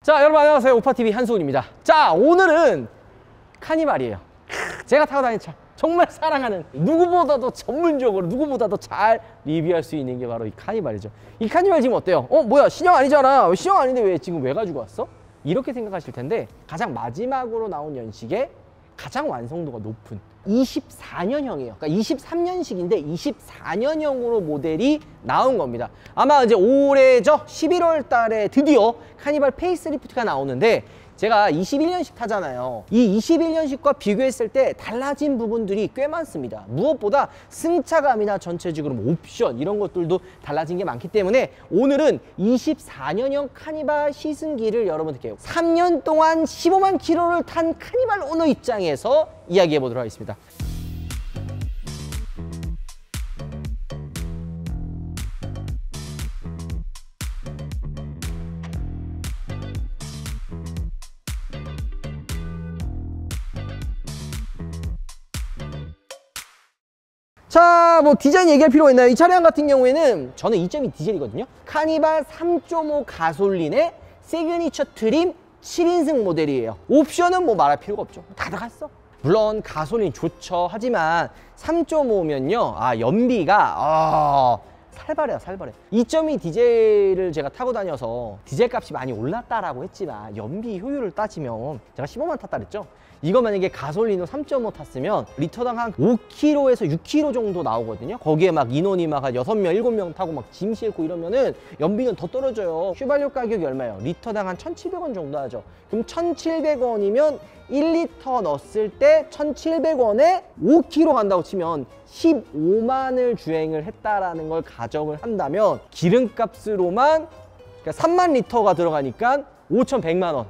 자, 여러분 안녕하세요. 오파TV 한수훈입니다. 자, 오늘은 카니발이에요. 제가 타고 다니는 차, 정말 사랑하는, 누구보다도 전문적으로, 누구보다도 잘 리뷰할 수 있는 게 바로 이 카니발이죠. 이 카니발 지금 어때요? 뭐야, 신형 아니잖아. 신형 아닌데 왜 지금 왜 가지고 왔어? 이렇게 생각하실 텐데, 가장 마지막으로 나온 연식에 가장 완성도가 높은 24년형이에요. 그러니까 23년식인데 24년형으로 모델이 나온 겁니다. 아마 이제 올해죠? 11월 달에 드디어 카니발 페이스리프트가 나오는데, 제가 21년식 타잖아요. 이 21년식과 비교했을 때 달라진 부분들이 꽤 많습니다. 무엇보다 승차감이나 전체적으로 옵션 이런 것들도 달라진 게 많기 때문에 오늘은 24년형 카니발 시승기를 여러분들께 3년 동안 15만 킬로를 탄 카니발 오너 입장에서 이야기해 보도록 하겠습니다. 자, 뭐 디자인 얘기할 필요가 있나요? 이 차량 같은 경우에는 저는 2.2 디젤이거든요. 카니발 3.5 가솔린의 시그니처 트림 7인승 모델이에요. 옵션은 뭐 말할 필요가 없죠. 다 들어갔어. 물론 가솔린 좋죠. 하지만 3.5면요, 연비가 살벌해요, 살벌해. 2.2 디젤을 제가 타고 다녀서 디젤 값이 많이 올랐다라고 했지만 연비 효율을 따지면 제가 15만 탔다 그랬죠? 이거 만약에 가솔린으로 3.5 탔으면 리터당 한 5km에서 6km 정도 나오거든요. 거기에 막 인원이 막 한 6명, 7명 타고 막 짐 싣고 이러면은 연비는 더 떨어져요. 휘발유 가격이 얼마예요? 리터당 한 1,700원 정도 하죠. 그럼 1,700원이면 1리터 넣었을 때 1,700원에 5km 간다고 치면 15만을 주행을 했다라는 걸 가정을 한다면 기름값으로만 그러니까 3만 리터가 들어가니까 5,100만 원.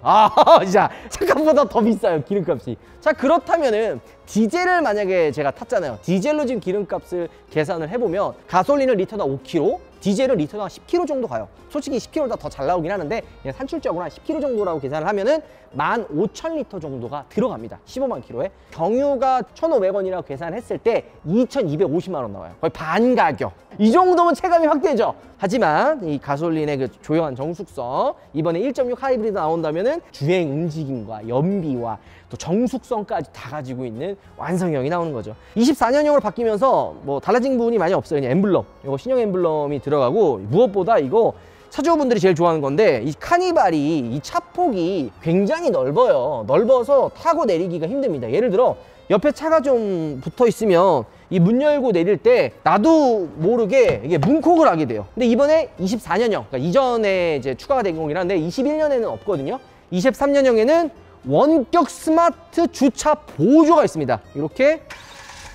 진짜 생각보다 더 비싸요, 기름값이. 자, 그렇다면은 디젤을 만약에 제가 탔잖아요. 디젤로 지금 기름값을 계산을 해보면 가솔린은 리터당 5km, 디젤은 리터당 10km 정도 가요. 솔직히 10km보다 더 잘 나오긴 하는데 그냥 산출적으로 한 10km 정도라고 계산을 하면은 15,000리터 정도가 들어갑니다. 15만 킬로에. 경유가 1,500원이라고 계산했을 때 2,250만 원 나와요. 거의 반 가격. 이 정도면 체감이 확 되죠. 하지만 이 가솔린의 그 조용한 정숙성, 이번에 1.6 하이브리드 나온다면은 주행 움직임과 연비와 또 정숙성까지 다 가지고 있는 완성형이 나오는 거죠. 24년형으로 바뀌면서 뭐 달라진 부분이 많이 없어요. 그냥 엠블럼, 이거 신형 엠블럼이 들어가고, 무엇보다 이거 차주분들이 제일 좋아하는 건데, 이 카니발이 이 차폭이 굉장히 넓어요. 넓어서 타고 내리기가 힘듭니다. 예를 들어 옆에 차가 좀 붙어 있으면 이 문 열고 내릴 때 나도 모르게 이게 문콕을 하게 돼요. 근데 이번에 24년형, 그러니까 이전에 이제 추가가 된 거긴 한데 21년에는 없거든요. 23년형에는 원격 스마트 주차 보조가 있습니다. 이렇게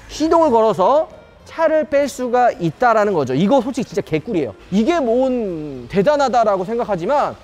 시동을 걸어서 차를 뺄 수가 있다라는 거죠. 이거 솔직히 진짜 개꿀이에요. 이게 뭔 대단하다라고 생각하지만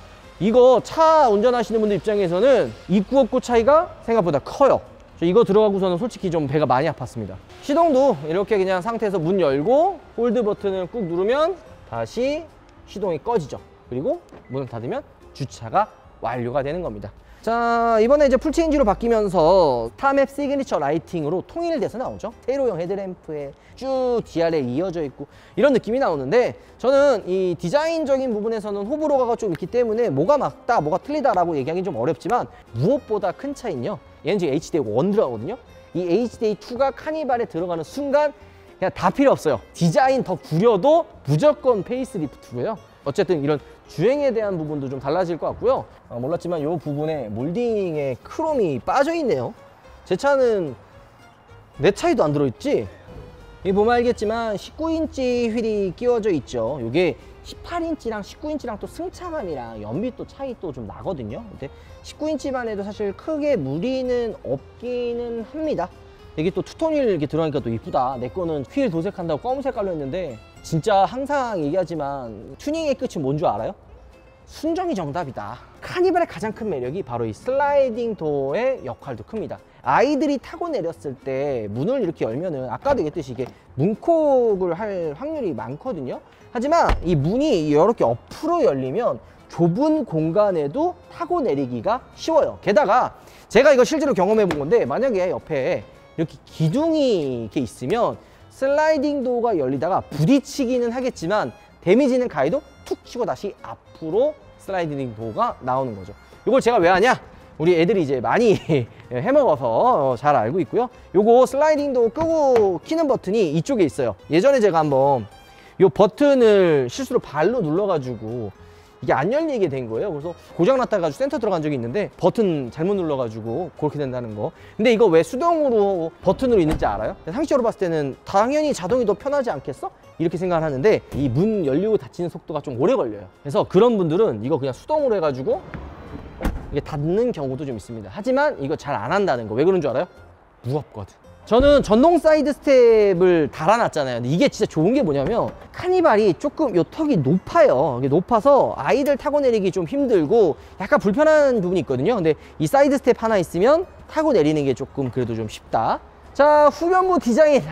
이거 차 운전하시는 분들 입장에서는 있고 없고 차이가 생각보다 커요. 이거 들어가고서는 솔직히 좀 배가 많이 아팠습니다. 시동도 이렇게 그냥 상태에서 문 열고 홀드 버튼을 꾹 누르면 다시 시동이 꺼지죠. 그리고 문을 닫으면 주차가 완료가 되는 겁니다. 자, 이번에 이제 풀체인지로 바뀌면서 스타맵 시그니처 라이팅으로 통일돼서 나오죠. 세로형 헤드램프에 쭉 DRL 이어져 있고 이런 느낌이 나오는데, 저는 이 디자인적인 부분에서는 호불호가 좀 있기 때문에 뭐가 맞다 뭐가 틀리다라고 얘기하기는 좀 어렵지만, 무엇보다 큰 차이는요, 얘는 지금 HDA1 들어가거든요. 이 HDA2가 카니발에 들어가는 순간 그냥 다 필요 없어요. 디자인 더 구려도 무조건 페이스리프트고요. 어쨌든 이런 주행에 대한 부분도 좀 달라질 것 같고요. 몰랐지만 이 부분에 몰딩에 크롬이 빠져 있네요. 제 차는 내 차에도 안 들어있지? 이 보면 알겠지만 19인치 휠이 끼워져 있죠. 이게 18인치랑 19인치랑 또 승차감이랑 연비 또 차이 또 좀 나거든요. 근데 19인치만 해도 사실 크게 무리는 없기는 합니다. 이게 또 투톤 휠 이렇게 들어가니까 또 이쁘다. 내 거는 휠 도색한다고 검은 색깔로 했는데, 진짜 항상 얘기하지만 튜닝의 끝이 뭔 줄 알아요? 순정이 정답이다. 카니발의 가장 큰 매력이 바로 이 슬라이딩 도어의 역할도 큽니다. 아이들이 타고 내렸을 때 문을 이렇게 열면은 아까도 얘기했듯이 이게 문콕을 할 확률이 많거든요. 하지만 이 문이 이렇게 옆으로 열리면 좁은 공간에도 타고 내리기가 쉬워요. 게다가 제가 이거 실제로 경험해 본 건데, 만약에 옆에 이렇게 기둥이 이렇게 있으면 슬라이딩 도어가 열리다가 부딪히기는 하겠지만 데미지는 가해도 툭 치고 다시 앞으로 슬라이딩 도어가 나오는 거죠. 이걸 제가 왜 하냐? 우리 애들이 이제 많이 해먹어서 잘 알고 있고요. 요거 슬라이딩도 끄고 키는 버튼이 이쪽에 있어요. 예전에 제가 한번 요 버튼을 실수로 발로 눌러가지고 이게 안 열리게 된 거예요. 그래서 고장났다가 센터 들어간 적이 있는데 버튼 잘못 눌러가지고 그렇게 된다는 거. 근데 이거 왜 수동으로 버튼으로 있는지 알아요? 상식적으로 봤을 때는 당연히 자동이 더 편하지 않겠어? 이렇게 생각을 하는데 이 문 열리고 닫히는 속도가 좀 오래 걸려요. 그래서 그런 분들은 이거 그냥 수동으로 해가지고 이게 닫는 경우도 좀 있습니다. 하지만 이거 잘 안 한다는 거. 왜 그런 줄 알아요? 무겁거든. 저는 전동 사이드 스텝을 달아놨잖아요. 근데 이게 진짜 좋은 게 뭐냐면 카니발이 조금 요 턱이 높아요. 이게 높아서 아이들 타고 내리기 좀 힘들고 약간 불편한 부분이 있거든요. 근데 이 사이드 스텝 하나 있으면 타고 내리는 게 조금 그래도 좀 쉽다. 자, 후면부 디자인.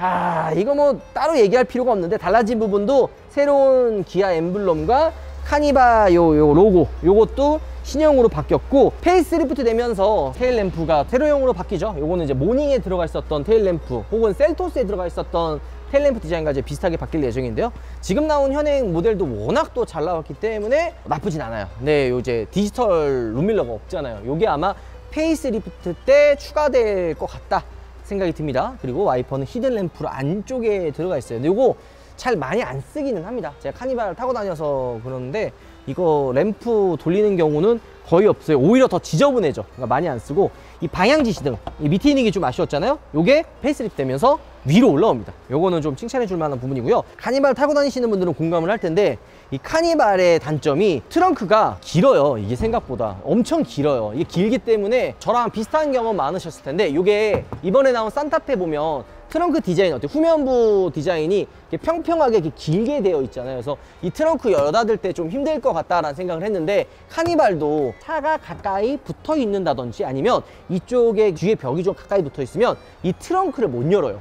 이거 뭐 따로 얘기할 필요가 없는데 달라진 부분도 새로운 기아 엠블럼과 카니발 요 로고 요것도 신형으로 바뀌었고, 페이스리프트 되면서 테일램프가 세로형으로 바뀌죠. 요거는 이제 모닝에 들어가 있었던 테일램프 혹은 셀토스에 들어가 있었던 테일램프 디자인과 이제 비슷하게 바뀔 예정인데요. 지금 나온 현행 모델도 워낙 또 잘 나왔기 때문에 나쁘진 않아요. 네, 요 이제 디지털 룸밀러가 없잖아요. 요게 아마 페이스리프트 때 추가될 것 같다 생각이 듭니다. 그리고 와이퍼는 히든램프로 안쪽에 들어가 있어요. 근데 요거 잘 많이 안 쓰기는 합니다. 제가 카니발 타고 다녀서 그러는데 이거 램프 돌리는 경우는 거의 없어요. 오히려 더 지저분해져. 그러니까 많이 안 쓰고, 이 방향 지시등, 이 밑에 있는 게 좀 아쉬웠잖아요. 요게 페이스리프트 되면서 위로 올라옵니다. 요거는 좀 칭찬해 줄 만한 부분이고요. 카니발 타고 다니시는 분들은 공감을 할 텐데, 이 카니발의 단점이 트렁크가 길어요. 이게 생각보다 엄청 길어요. 이게 길기 때문에 저랑 비슷한 경험 많으셨을 텐데, 요게 이번에 나온 산타페 보면 트렁크 디자인 어때요? 후면부 디자인이 이렇게 평평하게 이렇게 길게 되어 있잖아요. 그래서 이 트렁크 열어닫을 때 좀 힘들 것 같다라는 생각을 했는데, 카니발도 차가 가까이 붙어 있는다든지 아니면 이쪽에 뒤에 벽이 좀 가까이 붙어 있으면 이 트렁크를 못 열어요.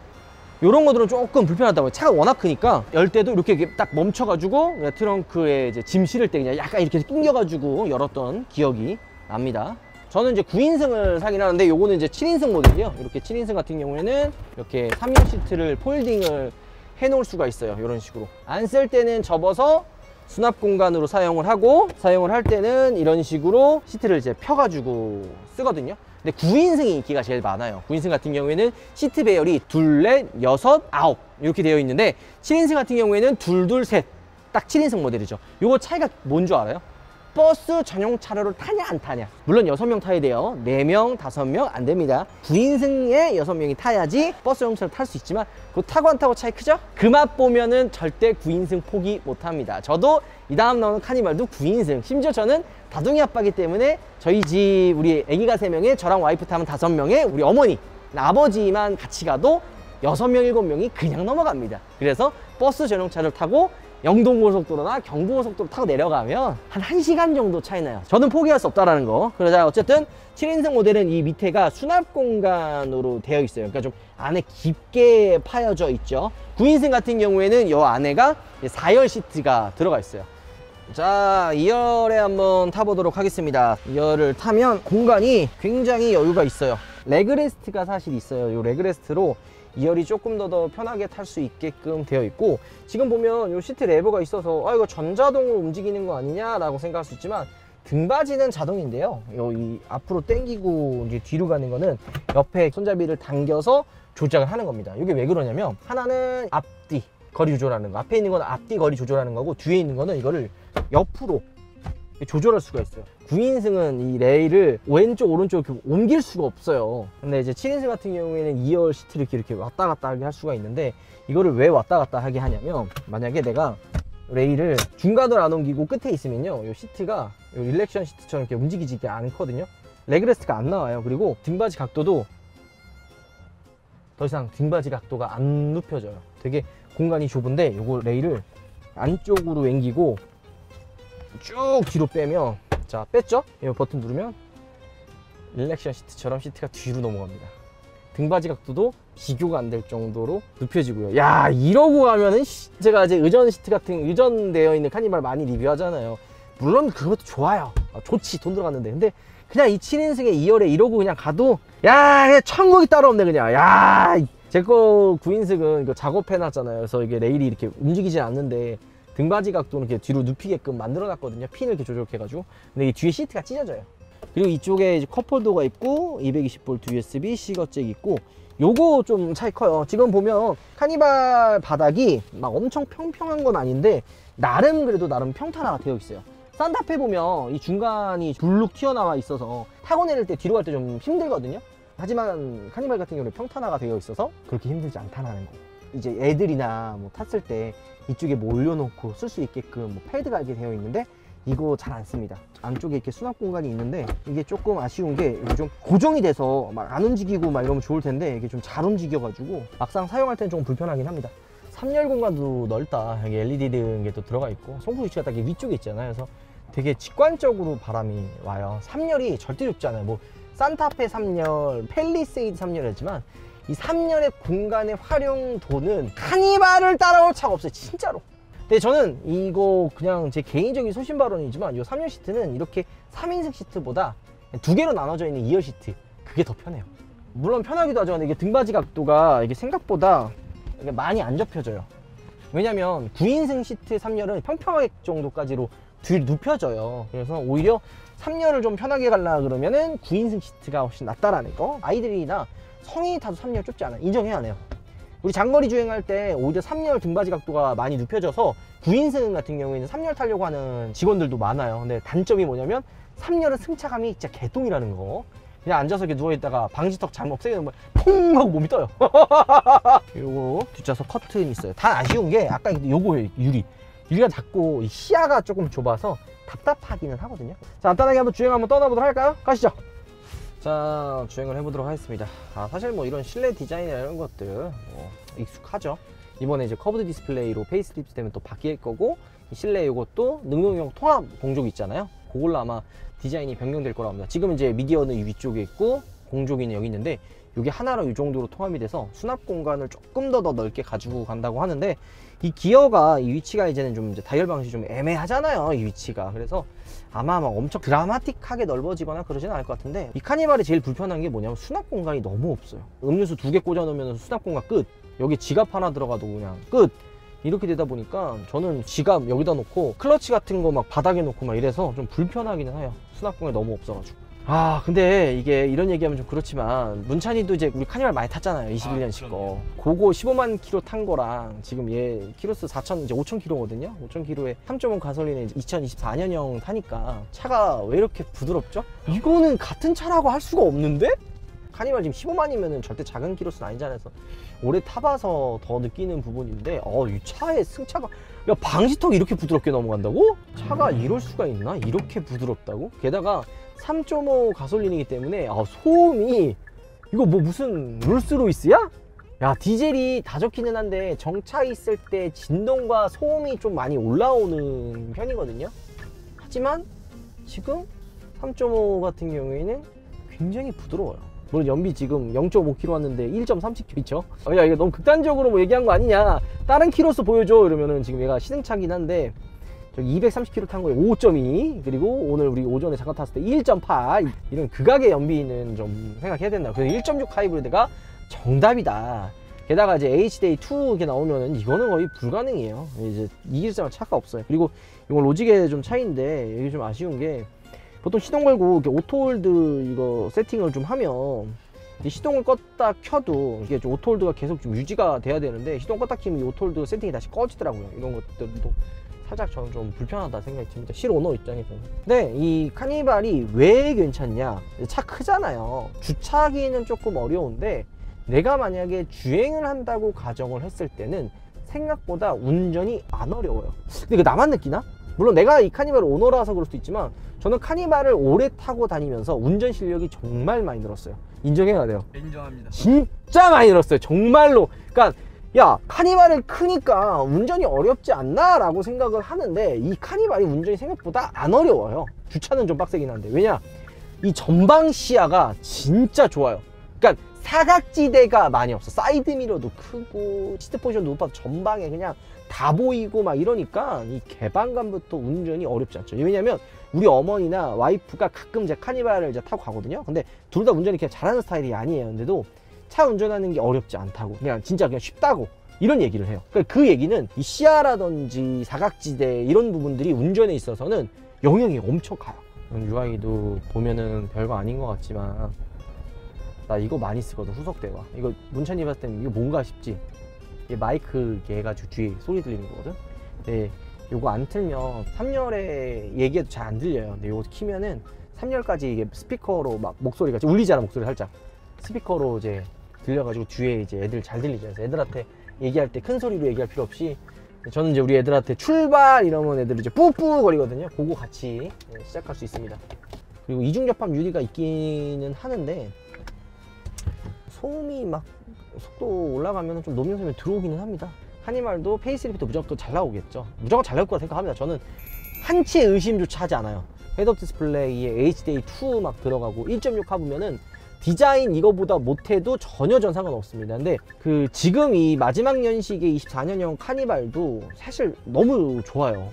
이런 것들은 조금 불편하다고요. 차가 워낙 크니까 열 때도 이렇게 딱 멈춰가지고 트렁크에 이제 짐 실을 때 그냥 약간 이렇게 낑겨가지고 열었던 기억이 납니다. 저는 이제 9인승을 사긴 하는데, 요거는 이제 7인승 모델이요. 이렇게 7인승 같은 경우에는 이렇게 3열 시트를 폴딩을 해 놓을 수가 있어요. 이런 식으로 안 쓸 때는 접어서 수납 공간으로 사용을 하고, 사용을 할 때는 이런 식으로 시트를 이제 펴가지고 쓰거든요. 근데 9인승이 인기가 제일 많아요. 9인승 같은 경우에는 시트 배열이 둘, 넷, 여섯, 아홉 이렇게 되어 있는데, 7인승 같은 경우에는 둘, 둘, 셋, 딱 7인승 모델이죠. 요거 차이가 뭔 줄 알아요? 버스 전용 차로를 타냐 안 타냐. 물론 6명 타야 돼요. 4명, 5명 안 됩니다. 9인승에 6명이 타야지 버스 전용 차를 탈 수 있지만, 그거 타고 안 타고 차이 크죠? 그 맛 보면은 절대 9인승 포기 못 합니다. 저도 이 다음 나오는 카니발도 9인승. 심지어 저는 다둥이 아빠기 때문에 저희 집 우리 애기가 3명에 저랑 와이프 타면 5명에 우리 어머니, 아버지만 같이 가도 6명, 7명이 그냥 넘어갑니다. 그래서 버스 전용차를 타고 영동고속도로나 경부고속도로 타고 내려가면 한 1시간 정도 차이 나요. 저는 포기할 수 없다라는 거. 그러자 어쨌든 7인승 모델은 이 밑에가 수납 공간으로 되어 있어요. 그러니까 좀 안에 깊게 파여져 있죠. 9인승 같은 경우에는 이 안에가 4열 시트가 들어가 있어요. 자, 2열에 한번 타보도록 하겠습니다. 2열을 타면 공간이 굉장히 여유가 있어요. 레그레스트가 사실 있어요. 이 레그레스트로 2열이 조금 더 편하게 탈 수 있게끔 되어 있고, 지금 보면 이 시트 레버가 있어서 이거 전자동으로 움직이는 거 아니냐 라고 생각할 수 있지만, 등받이는 자동인데요. 이 앞으로 당기고 이제 뒤로 가는 거는 옆에 손잡이를 당겨서 조작을 하는 겁니다. 이게 왜 그러냐면, 하나는 앞뒤 거리 조절하는 거, 앞에 있는 건 앞뒤 거리 조절하는 거고, 뒤에 있는 거는 이거를 옆으로 조절할 수가 있어요. 9인승은 이 레일을 왼쪽 오른쪽 이렇게 옮길 수가 없어요. 근데 이제 7인승 같은 경우에는 2열 시트를 이렇게 왔다 갔다 하게 할 수가 있는데, 이거를 왜 왔다 갔다 하게 하냐면, 만약에 내가 레일을 중간으로 안 옮기고 끝에 있으면요, 이 시트가 이 릴렉션 시트처럼 이렇게 움직이지 않거든요. 레그레스트가 안 나와요. 그리고 등받이 각도도 더 이상 등받이 각도가 안 눕혀져요. 되게 공간이 좁은데, 요거 레일을 안쪽으로 앵기고 쭉 뒤로 빼면, 자 뺐죠? 이 버튼 누르면 릴렉션 시트처럼 시트가 뒤로 넘어갑니다. 등받이 각도도 비교가 안 될 정도로 눕혀지고요. 야, 이러고 가면은 제가 이제 의전 시트 같은 의전되어 있는 카니발 많이 리뷰하잖아요. 물론 그것도 좋아요. 좋지, 돈 들어갔는데. 근데 그냥 이 7인승의 2열에 이러고 그냥 가도 야, 그냥 천국이 따로 없네 그냥. 야, 제 거 9인승은 이거 작업해 놨잖아요. 그래서 이게 레일이 이렇게 움직이지 않는데 등받이 각도는 이렇게 뒤로 눕히게끔 만들어 놨거든요. 핀을 이렇게 조절해 가지고. 근데 이 뒤에 시트가 찢어져요. 그리고 이쪽에 이제 컵홀더가 있고 220V USB-C 거잭이 있고, 요거 좀 차이 커요. 지금 보면 카니발 바닥이 막 엄청 평평한 건 아닌데 나름 그래도 나름 평탄화가 되어 있어요. 산타페 보면 이 중간이 불룩 튀어나와 있어서 타고 내릴 때 뒤로 갈 때 좀 힘들거든요. 하지만 카니발 같은 경우는 평탄화가 되어 있어서 그렇게 힘들지 않다는 거. 이제 애들이나 뭐 탔을 때 이쪽에 뭐 올려놓고 쓸 수 있게끔 뭐 패드가 이렇게 되어 있는데 이거 잘 안 씁니다. 안쪽에 이렇게 수납 공간이 있는데 이게 조금 아쉬운 게 이게 좀 고정이 돼서 막 안 움직이고 막 이러면 좋을 텐데 이게 좀 잘 움직여가지고 막상 사용할 때는 조금 불편하긴 합니다. 3열 공간도 넓다. 여기 LED 등이 또 들어가 있고 송풍 위치가 딱 위쪽에 있잖아요. 그래서 되게 직관적으로 바람이 와요. 3열이 절대 좁지 않아요. 뭐 산타페 3열, 팰리세이드 3열이지만 이 3열의 공간의 활용도는 카니발을 따라올 차가 없어요. 진짜로. 근데 저는 이거 그냥 제 개인적인 소신 발언이지만 이 3열 시트는 이렇게 3인승 시트보다 2개로 나눠져 있는 2열 시트, 그게 더 편해요. 물론 편하기도 하죠. 근데 이게 등받이 각도가 이게 생각보다 이게 많이 안 접혀져요. 왜냐면 9인승 시트 3열은 평평하게 정도까지로 뒤로 눕혀져요. 그래서 오히려 3열을 좀 편하게 가려 그러면은 9인승 시트가 훨씬 낫다라는 거. 아이들이나 성인이 타도 3열 좁지 않아요. 인정해야 해요. 우리 장거리 주행할 때 오히려 3열 등받이 각도가 많이 눕혀져서 9인승 같은 경우에는 3열 타려고 하는 직원들도 많아요. 근데 단점이 뭐냐면 3열은 승차감이 진짜 개똥이라는 거. 그냥 앉아서 이렇게 누워있다가 방지턱 잘못 세게 놓으면 퐁 하고 몸이 떠요. 요거 뒷좌석 커튼 있어요. 단 아쉬운 게 아까 요거예요. 유리가 작고 시야가 조금 좁아서 답답하기는 하거든요. 자, 간단하게 한번 주행 한번 떠나보도록 할까요? 가시죠. 자, 주행을 해보도록 하겠습니다. 사실 뭐 이런 실내 디자인이나 이런 것들 뭐 익숙하죠. 이번에 이제 커브드 디스플레이로 페이스리프트 되면 또 바뀔 거고, 실내 이것도 능동형 통합 공조기 있잖아요. 그걸로 아마 디자인이 변경될 거라고 합니다. 지금 이제 미디어는 이 위쪽에 있고 공조기는 여기 있는데 이게 하나로 이 정도로 통합이 돼서 수납 공간을 조금 더 넓게 가지고 간다고 하는데, 이 기어가 이 위치가 이제는 좀 이제 다이얼 방식이 좀 애매하잖아요. 이 위치가. 그래서 아마 막 엄청 드라마틱하게 넓어지거나 그러지는 않을 것 같은데, 이 카니발이 제일 불편한 게 뭐냐면 수납 공간이 너무 없어요. 음료수 2개 꽂아 놓으면 수납 공간 끝. 여기 지갑 하나 들어가도 그냥 끝. 이렇게 되다 보니까 저는 지갑 여기다 놓고 클러치 같은 거 막 바닥에 놓고 막 이래서 좀 불편하기는 해요. 수납 공간이 너무 없어가지고. 근데 이게 이런 얘기하면 좀 그렇지만 문찬이도 이제 우리 카니발 많이 탔잖아요. 21년식 거. 그거 15만 킬로 탄 거랑 지금 얘 키로수 4천, 이제 5천 킬로거든요. 5천 킬로에 3.5 가솔린에 2024년형 타니까 차가 왜 이렇게 부드럽죠? 이거는 같은 차라고 할 수가 없는데? 카니발 지금 15만이면은 절대 작은 키로수는 아니잖아요. 그래서 오래 타봐서 더 느끼는 부분인데, 이 차의 승차가, 야, 방지턱이 이렇게 부드럽게 넘어간다고? 차가 이럴 수가 있나? 이렇게 부드럽다고? 게다가 3.5 가솔린이기 때문에 소음이, 이거 뭐 무슨 롤스로이스야? 야, 디젤이 다 좋기는 한데 정차 있을 때 진동과 소음이 좀 많이 올라오는 편이거든요. 하지만 지금 3.5 같은 경우에는 굉장히 부드러워요. 물론 연비 지금 0.5km 왔는데 1.37km 있죠. 야, 이거 너무 극단적으로 뭐 얘기한 거 아니냐, 다른 키로수 보여줘 이러면은, 지금 얘가 시승차긴 한데 저기 230km 탄 거에 5.2, 그리고 오늘 우리 오전에 잠깐 탔을 때 1.8, 이런 극악의 연비는 좀 생각해야 된다. 그래서 1.6 하이브리드가 정답이다. 게다가 이제 HDA2 이렇게 나오면은 이거는 거의 불가능해요. 이제 이길 사람 차가 없어요. 그리고 이건 로직의 좀 차이인데, 이게 좀 아쉬운 게, 보통 시동 걸고 이렇게 오토홀드 이거 세팅을 좀 하면 이 시동을 껐다 켜도 이게 좀 오토홀드가 계속 좀 유지가 돼야 되는데, 시동 껐다 키면 이 오토홀드 세팅이 다시 꺼지더라고요. 이런 것들도 살짝 저는 좀 불편하다 생각이 듭니다. 실오너 입장에서는. 근데 이 카니발이 왜 괜찮냐, 차 크잖아요. 주차하기는 조금 어려운데 내가 만약에 주행을 한다고 가정을 했을 때는 생각보다 운전이 안 어려워요. 근데 이거 나만 느끼나? 물론 내가 이 카니발 오너라서 그럴 수도 있지만 저는 카니발을 오래 타고 다니면서 운전 실력이 정말 많이 늘었어요. 인정해야 돼요. 인정합니다. 진짜 많이 늘었어요. 정말로. 그러니까 야, 카니발을 크니까 운전이 어렵지 않나 라고 생각을 하는데, 이 카니발이 운전이 생각보다 안 어려워요. 주차는 좀 빡세긴 한데. 왜냐, 이 전방 시야가 진짜 좋아요. 그러니까 사각지대가 많이 없어. 사이드미러도 크고 시트 포지션도 높아서 전방에 그냥 다 보이고 막 이러니까 이 개방감부터 운전이 어렵지 않죠. 왜냐면 우리 어머니나 와이프가 가끔 제 카니발을 이제 타고 가거든요. 근데 둘 다 운전이 그렇게 잘하는 스타일이 아니에요. 근데도 차 운전하는 게 어렵지 않다고, 그냥 진짜 그냥 쉽다고 이런 얘기를 해요. 그러니까 그 얘기는 이 시야라든지 사각지대 이런 부분들이 운전에 있어서는 영향이 엄청 가요. UI도 보면은 별거 아닌 것 같지만 나 이거 많이 쓰거든. 후석 대화. 이거 문찬이 봤을 때는 이거 뭔가 싶지? 이게 마이크 이렇게 해가지고 뒤에 소리 들리는 거거든. 네, 요거 안 틀면 3열에 얘기해도 잘 안 들려요. 근데 요거 키면은 3열까지 이게 스피커로 막 목소리가 울리잖아. 목소리 살짝 스피커로 이제 들려가지고 뒤에 이제 애들 잘 들리잖아요. 그래서 애들한테 얘기할 때 큰 소리로 얘기할 필요 없이 저는 이제 우리 애들한테 출발 이러면 애들이 이제 뿌뿌 거리거든요. 그거 같이 시작할 수 있습니다. 그리고 이중 접합 유리가 있기는 하는데 소음이 막 속도 올라가면 좀 노면 소음이 들어오기는 합니다. 카니발도 페이스리프트 무조건 잘 나오겠죠. 무조건 잘 나올 거라 생각합니다. 저는 한치의 의심조차 하지 않아요. 헤드업 디스플레이에 HDA2 막 들어가고 1.6 하부면은 디자인 이거보다 못해도 전혀 전 상관없습니다. 근데 그 지금 이 마지막 연식의 24년형 카니발도 사실 너무 좋아요.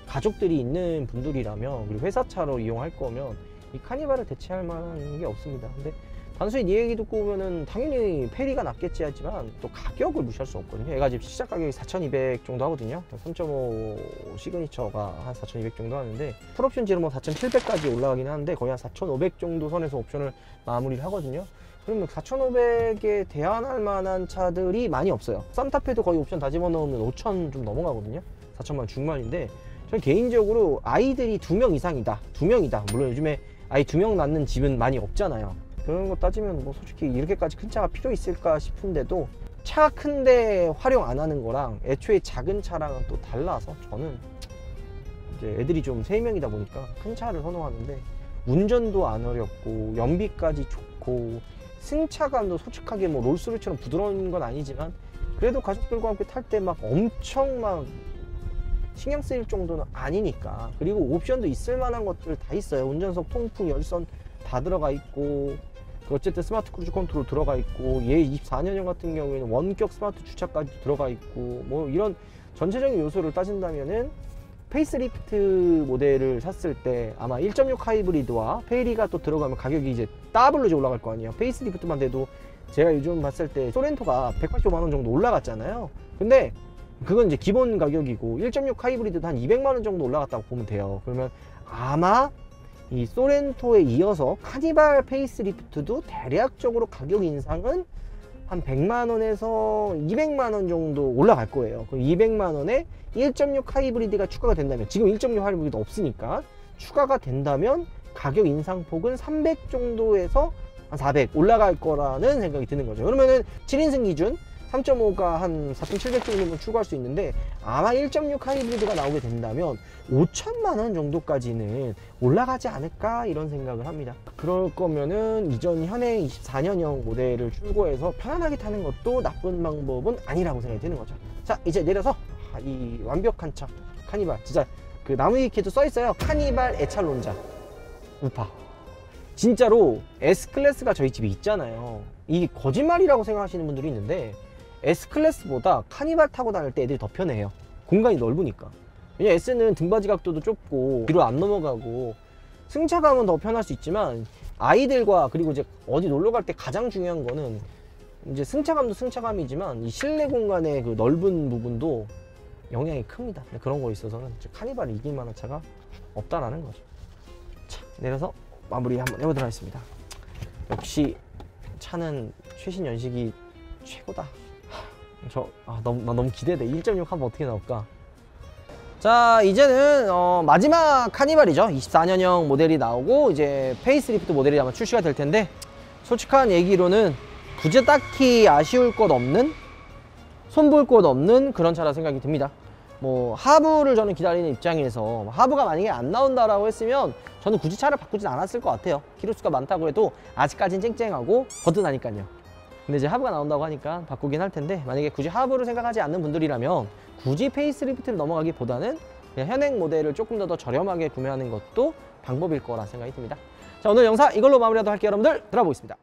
가족들이 있는 분들이라면 그리고 회사차로 이용할 거면 이 카니발을 대체할 만한 게 없습니다. 근데 단순히 네 얘기 듣고 보면은 당연히 페리가 낫겠지 하지만 또 가격을 무시할 수 없거든요. 얘가 지금 시작 가격이 4,200 정도 하거든요. 3.5 시그니처가 한 4,200 정도 하는데 풀옵션 지르면 4,700까지 올라가긴 하는데 거의 한 4,500 정도 선에서 옵션을 마무리를 하거든요. 그러면 4,500에 대안할 만한 차들이 많이 없어요. 산타페도 거의 옵션 다 집어넣으면 5,000 좀 넘어가거든요. 4,000만 중반인데 저는 개인적으로 아이들이 2명 이상이다. 2명이다. 물론 요즘에 아이 2명 낳는 집은 많이 없잖아요. 그런 거 따지면 뭐 솔직히 이렇게까지 큰 차가 필요 있을까 싶은데도 차가 큰데 활용 안 하는 거랑 애초에 작은 차랑은 또 달라서 저는 이제 애들이 좀 3명이다 보니까 큰 차를 선호하는데 운전도 안 어렵고 연비까지 좋고 승차감도 솔직하게 뭐 롤스로이스처럼 부드러운 건 아니지만 그래도 가족들과 함께 탈 때 막 엄청 막 신경 쓰일 정도는 아니니까. 그리고 옵션도 있을 만한 것들 다 있어요. 운전석 통풍 열선 다 들어가 있고 어쨌든 스마트 크루즈 컨트롤 들어가 있고 얘 24년형 같은 경우에는 원격 스마트 주차까지 들어가 있고 뭐 이런 전체적인 요소를 따진다면은 페이스리프트 모델을 샀을 때 아마 1.6 하이브리드와 페이리가 또 들어가면 가격이 이제 더블로 이제 올라갈 거 아니에요. 페이스리프트만 돼도 제가 요즘 봤을 때 소렌토가 185만 원 정도 올라갔잖아요. 근데 그건 이제 기본 가격이고 1.6 하이브리드도 한 200만 원 정도 올라갔다고 보면 돼요. 그러면 아마 이 소렌토에 이어서 카니발 페이스리프트도 대략적으로 가격 인상은 한 100만 원에서 200만 원 정도 올라갈 거예요. 그럼 200만 원에 1.6 하이브리드가 추가가 된다면 지금 1.6 하이브리드 없으니까 추가가 된다면 가격 인상폭은 300 정도에서 한 400 올라갈 거라는 생각이 드는 거죠. 그러면은 7인승 기준 3.5가 한 4,700 정도면 추가할 수 있는데 아마 1.6 하이브리드가 나오게 된다면 5천만 원 정도까지는 올라가지 않을까 이런 생각을 합니다. 그럴 거면은 이전 현행 24년형 모델을 출고해서 편안하게 타는 것도 나쁜 방법은 아니라고 생각이 드는 거죠. 자, 이제 내려서 이 완벽한 차 카니발 진짜 그 나무 위키에도 써 있어요. 카니발 애찰론자 우파. 진짜로 S클래스가 저희 집에 있잖아요. 이게 거짓말이라고 생각하시는 분들이 있는데 S클래스보다 카니발 타고 다닐 때 애들이 더 편해요. 공간이 넓으니까. 왜냐면 S는 등받이 각도도 좁고 뒤로 안 넘어가고 승차감은 더 편할 수 있지만 아이들과 그리고 이제 어디 놀러 갈 때 가장 중요한 거는 이제 승차감도 승차감이지만 이 실내 공간의 그 넓은 부분도 영향이 큽니다. 그런 거에 있어서는 카니발을 이길 만한 차가 없다라는 거죠. 자, 내려서 마무리 한번 해보도록 하겠습니다. 역시 차는 최신 연식이 최고다. 나 너무 기대돼. 1.6 하면 어떻게 나올까? 자, 이제는 마지막 카니발이죠. 24년형 모델이 나오고 이제 페이스리프트 모델이 아마 출시가 될 텐데 솔직한 얘기로는 굳이 딱히 아쉬울 것 없는 손볼 것 없는 그런 차라 생각이 듭니다. 뭐 하부를 저는 기다리는 입장에서 하부가 만약에 안 나온다라고 했으면 저는 굳이 차를 바꾸진 않았을 것 같아요. 키로수가 많다고 해도 아직까진 쨍쨍하고 거뜬하니까요. 근데 이제 하부가 나온다고 하니까 바꾸긴 할 텐데 만약에 굳이 하부를 생각하지 않는 분들이라면 굳이 페이스리프트를 넘어가기보다는 그냥 현행 모델을 조금 더 저렴하게 구매하는 것도 방법일 거라 생각이 듭니다. 자, 오늘 영상 이걸로 마무리하도록 할게요. 여러분들 들어보겠습니다.